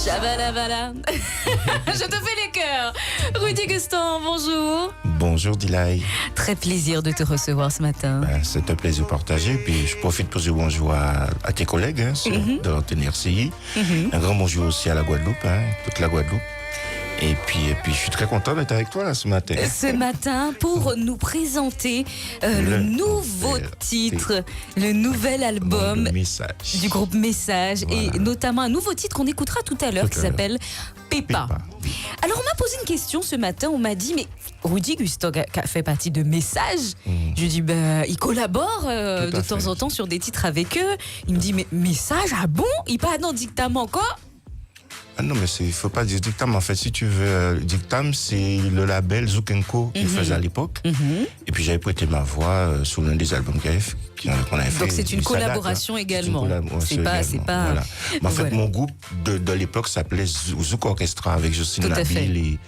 Chabalabala. Je te fais les cœurs. Rudy Gustan, bonjour. Bonjour Dilay. Très plaisir de te recevoir ce matin. C'est un plaisir partagé. Puis je profite pour dire bonjour à tes collègues de l'antenne RCI. Un grand bonjour aussi à la Guadeloupe, toute la Guadeloupe. Et puis je suis très content d'être avec toi là, ce matin. Ce matin, pour nous présenter le nouveau titre, le nouvel album du groupe Message, voilà. Et notamment un nouveau titre qu'on écoutera tout à l'heure qui s'appelle Pépa. Alors on m'a posé une question ce matin, on m'a dit mais Rudy Gustan fait partie de Message. Je dis il collabore de temps en temps sur des titres avec eux. Il me dit mais Message, ah bon? Il parle dans Dictam encore? Ah non, mais il ne faut pas dire Dictam. En fait, si tu veux, Dictam, c'est le label Zukenko qu'il faisait à l'époque. Et puis, j'avais prêté ma voix sur l'un des albums qu'on avait fait. Donc, c'est une collaboration également. C'est pas... Voilà. Mais en fait, mon groupe de l'époque s'appelait Zouk Orchestra avec Jocelyne Nabil et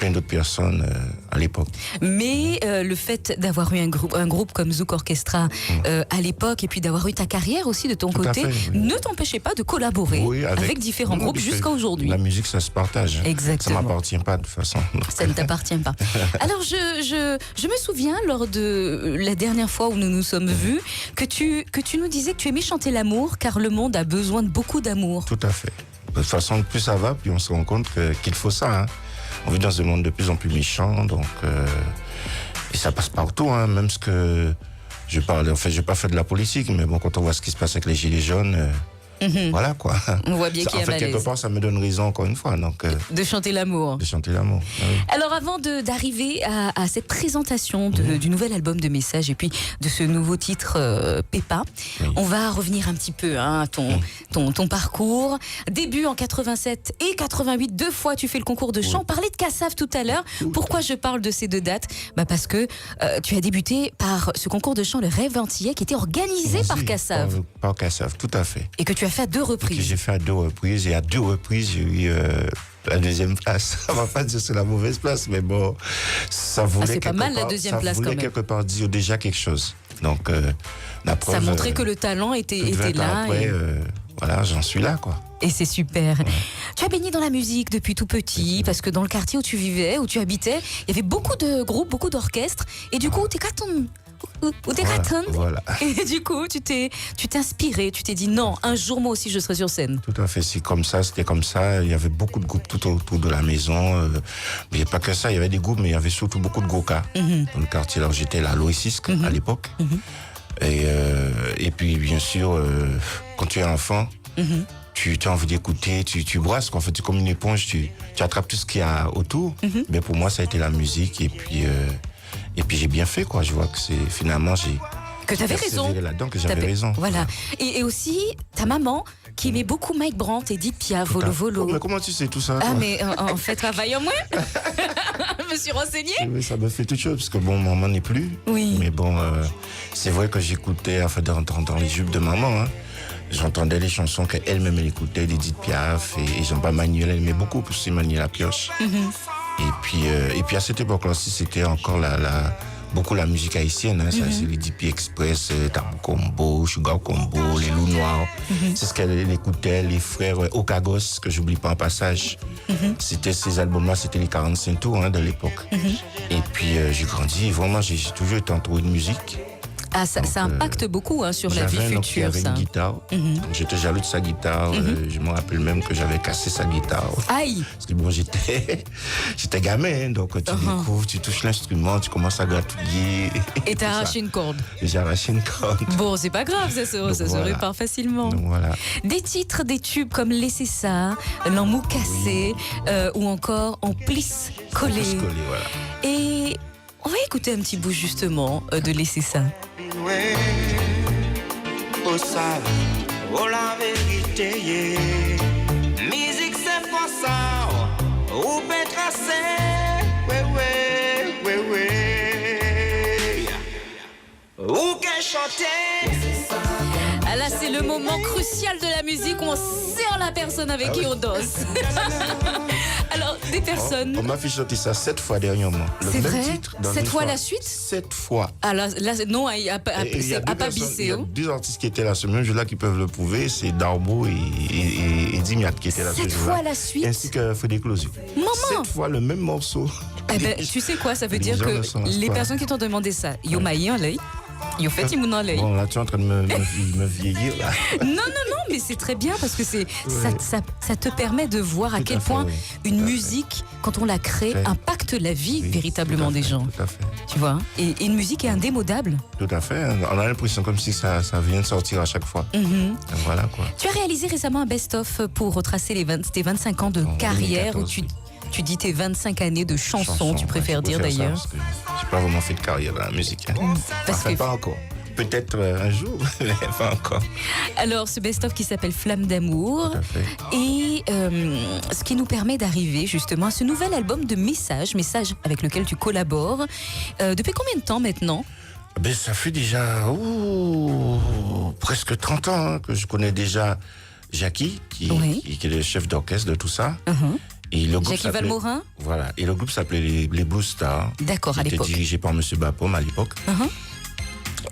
plein d'autres personnes à l'époque. Mais le fait d'avoir eu un groupe comme Zouk Orchestra à l'époque et puis d'avoir eu ta carrière aussi de ton côté, ne t'empêchait pas de collaborer avec différents groupes jusqu'à aujourd'hui. La musique, ça se partage. Exactement. Ça ne m'appartient pas de toute façon. Ça ne t'appartient pas. Alors, je me souviens, lors de la dernière fois où nous nous sommes vus, que tu nous disais que tu aimais chanter l'amour, car le monde a besoin de beaucoup d'amour. Tout à fait. De toute façon, plus ça va, plus on se rend compte qu'il faut ça. On vit dans un monde de plus en plus méchant, donc et ça passe partout, même ce que je parle. En fait, je n'ai pas fait de la politique, mais bon, quand on voit ce qui se passe avec les gilets jaunes, voilà quoi. On voit bien qu'il y a malaise. Quelque part, ça me donne raison encore une fois. Donc, de chanter l'amour. De chanter l'amour. Oui. Alors, avant d'arriver à cette présentation du nouvel album de Message et puis de ce nouveau titre Pépa, on va revenir un petit peu à ton parcours. Début en 87 et 88, 2 fois tu fais le concours de chant. On parlait de Cassav tout à l'heure. Pourquoi je parle de ces 2 dates? Parce que tu as débuté par ce concours de chant, le Rêve Antillais, qui était organisé par Cassav. Par Cassav, tout à fait. Et que tu as fait à 2 reprises. Que j'ai fait à 2 reprises, et à 2 reprises, j'ai eu la 2e place. On va pas dire que c'est la mauvaise place, mais bon, ça voulait c'est pas mal la 2e place quand même. Ça voulait quelque part dire déjà quelque chose. Donc, la preuve, ça montrait que le talent était là. Après, voilà, j'en suis là, quoi. Et c'est super. Ouais. Tu as baigné dans la musique depuis tout petit, parce que dans le quartier où tu vivais, où tu habitais, il y avait beaucoup de groupes, beaucoup d'orchestres, et du coup, t'es carton. Voilà. Et du coup, tu t'es inspiré, tu t'es dit non, un jour moi aussi je serai sur scène. Tout à fait, c'était comme ça. Il y avait beaucoup de groupes tout autour de la maison. Mais il n'y a pas que ça, il y avait des groupes, mais il y avait surtout beaucoup de gokas dans le quartier. Alors j'étais là à l'Oasis à l'époque. Et puis bien sûr, quand tu es enfant, tu as envie d'écouter, tu brasses, en fait, tu es comme une éponge, tu attrapes tout ce qu'il y a autour. Mais pour moi, ça a été la musique, et puis j'ai bien fait, quoi. Je vois que finalement que tu avais raison. Là-dedans, que j'avais raison. Voilà. Et aussi ta maman qui aimait beaucoup Mike Brandt et Edith Piaf, Volo. Mais comment tu sais tout ça? Ah, mais en fait, travaille en moi. Je me suis renseignée. Oui, ça me fait toute chose, parce que bon, maman n'est plus. Oui. Mais bon, c'est vrai que j'écoutais, enfin, dans les jupes de maman, j'entendais les chansons qu'elle-même elle écoutait, d'Edith Piaf, et Jean-Paul Manuel, elle aimait beaucoup, parce que Manuel la pioche. Et puis à cette époque-là aussi, c'était encore beaucoup la musique haïtienne. C'est les DP Express, Tabou Combo, Sugar Combo, les Loups Noirs. C'est ce qu'elle écoutait, les frères Okagos, que j'oublie pas en passage. C'était ces albums-là, c'était les 45 tours de l'époque. Et puis j'ai grandi, vraiment, j'ai toujours été entouré de musique. Ah, ça impacte beaucoup sur la vie future. J'avais une guitare. Donc j'étais jaloux de sa guitare. Je me rappelle même que j'avais cassé sa guitare. Aïe! Parce que bon, j'étais gamin, donc tu découvres, tu touches l'instrument, tu commences à gratouiller. Et t'as arraché une corde. J'ai arraché une corde. Bon, c'est pas grave, ça se répare facilement. Donc, voilà. Des titres, des tubes comme Laissez ça, L'amour cassé, ou encore En plisse collé. Voilà. Et on va écouter un petit bout justement de Laissez ça. Oh ça, oh la vérité, musique c'est pour ça, ou peut tracer, ou qu'elle chanter. Ah là, c'est le moment crucial de la musique où on serre la personne avec qui on danse. Alors, des personnes. On m'a fait chanter ça 7 fois dernièrement. C'est vrai? 7 fois la suite? 7 fois. Ah là, non, il n'y a pas Il y a bissé. 2 artistes qui étaient là ce même jour-là qui peuvent le prouver. C'est Darbo et Dimiat qui étaient là ce 7 jour-là. fois la suite? Ainsi que Frédéric Lozu. Maman! 7 fois le même morceau. Eh ben, tu sais quoi, ça veut Les dire gens que ne s'en lassent les pas. personnes qui t'ont demandé ça, ils ont maillé en l'œil. Ils ont fait Imoun en l'œil. Bon, là, tu es en train de me vieillir, là. Non, mais c'est très bien parce que ça te permet de voir à Tout quel à fait, point oui. une Tout à musique, quand on la crée, fait. impacte la vie Oui, véritablement tout à des fait, gens. Tout à fait. Tu vois, et une musique est indémodable. Tout à fait. On a l'impression comme si ça vient de sortir à chaque fois. Mhm. Voilà, quoi. Tu as réalisé récemment un best-of pour retracer tes 25 ans de En carrière, 2014, où tu oui. dis tes 25 années de chansons, tu préfères ouais, je dire préfère ça d'ailleurs. parce que j'ai pas vraiment fait de carrière dans la musique. Hein. Parce Enfin, que- pas encore. Peut-être un jour, mais pas encore. Alors, ce best-of qui s'appelle Flamme d'amour, Tout à fait. et ce qui nous permet d'arriver justement à ce nouvel album de Message avec lequel tu collabores. Depuis combien de temps maintenant? Ben, ça fait déjà presque 30 ans hein, que je connais déjà Jackie, qui est le chef d'orchestre de tout ça. Et le groupe Jackie s'appelait- Valmorin? Voilà. Et le groupe s'appelait les Blue Stars. D'accord, à Qui était l'époque. dirigé par M. Bapom à l'époque.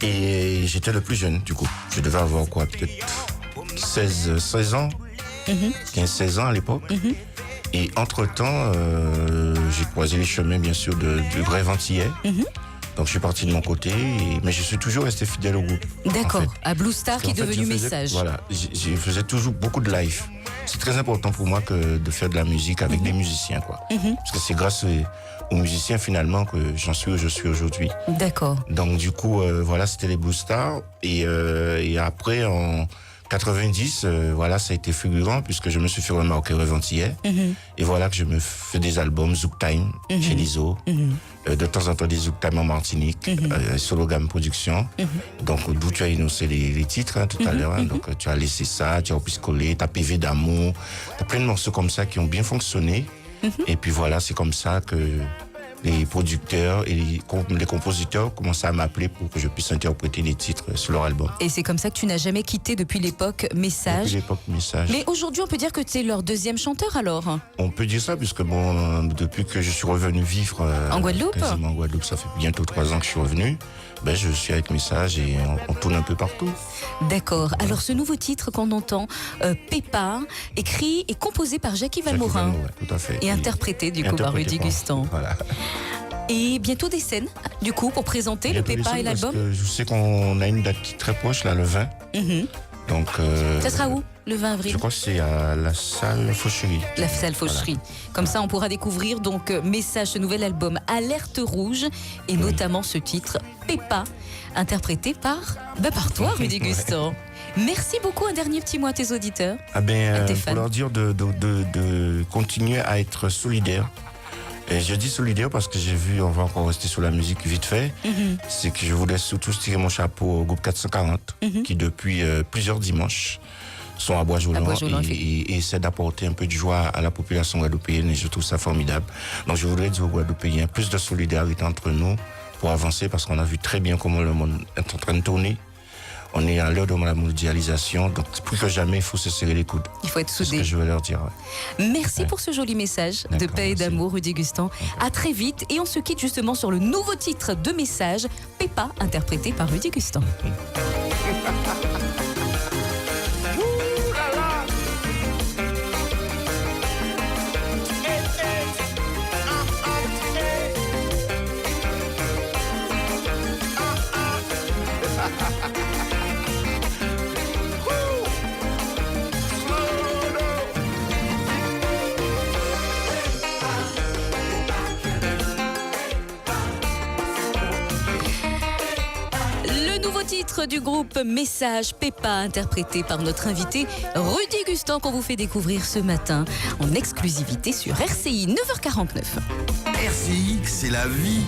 Et j'étais le plus jeune, du coup. Je devais avoir quoi, peut-être 16 ans, 15-16 ans à l'époque. Et entre-temps, j'ai croisé les chemins, bien sûr, du Brève Antillais. Donc je suis parti de mon côté, mais je suis toujours resté fidèle au groupe. D'accord, en fait. à Blue Star Parce qui est qu'en fait, devenu je faisais- Message. Voilà, je faisais toujours beaucoup de live. C'est très important pour moi que de faire de la musique avec des musiciens, quoi. Parce que c'est grâce aux musiciens finalement que j'en suis où je suis aujourd'hui. D'accord. Donc du coup, voilà, c'était les Blue Stars. Et après, en 90, voilà, ça a été fulgurant puisque je me suis fait remarquer au Antillais. Et voilà que je me fais des albums Zouk Time chez Lizo. De temps en temps des Zouk Time en Martinique, Solo Gamme Production. Donc d'où tu as énoncé les titres hein, tout à l'heure. Hein. Donc tu as laissé ça, tu as Piscolé, tu as PV d'amour. Tu as plein de morceaux comme ça qui ont bien fonctionné. Et puis voilà, c'est comme ça que les producteurs et les compositeurs commençaient à m'appeler pour que je puisse interpréter les titres sur leur album. Et c'est comme ça que tu n'as jamais quitté depuis l'époque Message. Depuis l'époque Message. Mais aujourd'hui, on peut dire que tu es leur deuxième chanteur alors? On peut dire ça puisque bon, depuis que je suis revenu vivre En Guadeloupe? quasiment en Guadeloupe, ça fait bientôt 3 ans que je suis revenu. Ben, je suis avec Message et on tourne un peu partout. D'accord. Alors ce nouveau titre qu'on entend, Pépa, écrit et composé par Jackie Jackie Valmorin. Valmorin, tout à fait. Et interprété du coup par interprété Rudy par- Gustan. Voilà. Et bientôt des scènes, du coup, pour présenter le Bientôt Pépa les et sons, parce l'album. que je sais qu'on a une date qui est très proche, là, le 20. Donc, Ça sera où, le 20 avril? je crois que c'est à la salle Faucherie. La salle Faucherie. Comme ça, on pourra découvrir donc Message, ce nouvel album Alerte Rouge, et notamment ce titre Pépa, interprété par toi, Rudy Gustan. Merci beaucoup. Un dernier petit mot à tes auditeurs. Ah ben, À tes pour fans. leur dire de continuer à être solidaires. Et je dis solidaire parce que j'ai vu, on va encore rester sur la musique vite fait, c'est que je voulais surtout tirer mon chapeau au groupe 440, qui depuis plusieurs dimanches sont à Bois-Jolant et essaient d'apporter un peu de joie à la population guadeloupéenne et je trouve ça formidable. Donc je voudrais dire aux Guadeloupéens plus de solidarité entre nous pour avancer parce qu'on a vu très bien comment le monde est en train de tourner. On est à l'heure de la mondialisation, donc plus que jamais, il faut se serrer les coudes. Il faut être C'est ce soudé. que je veux leur dire. Ouais. Merci pour ce joli message de D'accord, paix et merci. d'amour, Rudy Gustan. À très vite. Et on se quitte justement sur le nouveau titre de Message, Pépa, interprété par Rudy Gustan. Le nouveau titre du groupe Message, Pépa, interprété par notre invité Rudy Gustan, qu'on vous fait découvrir ce matin en exclusivité sur RCI 9h49. RCI, c'est la vie.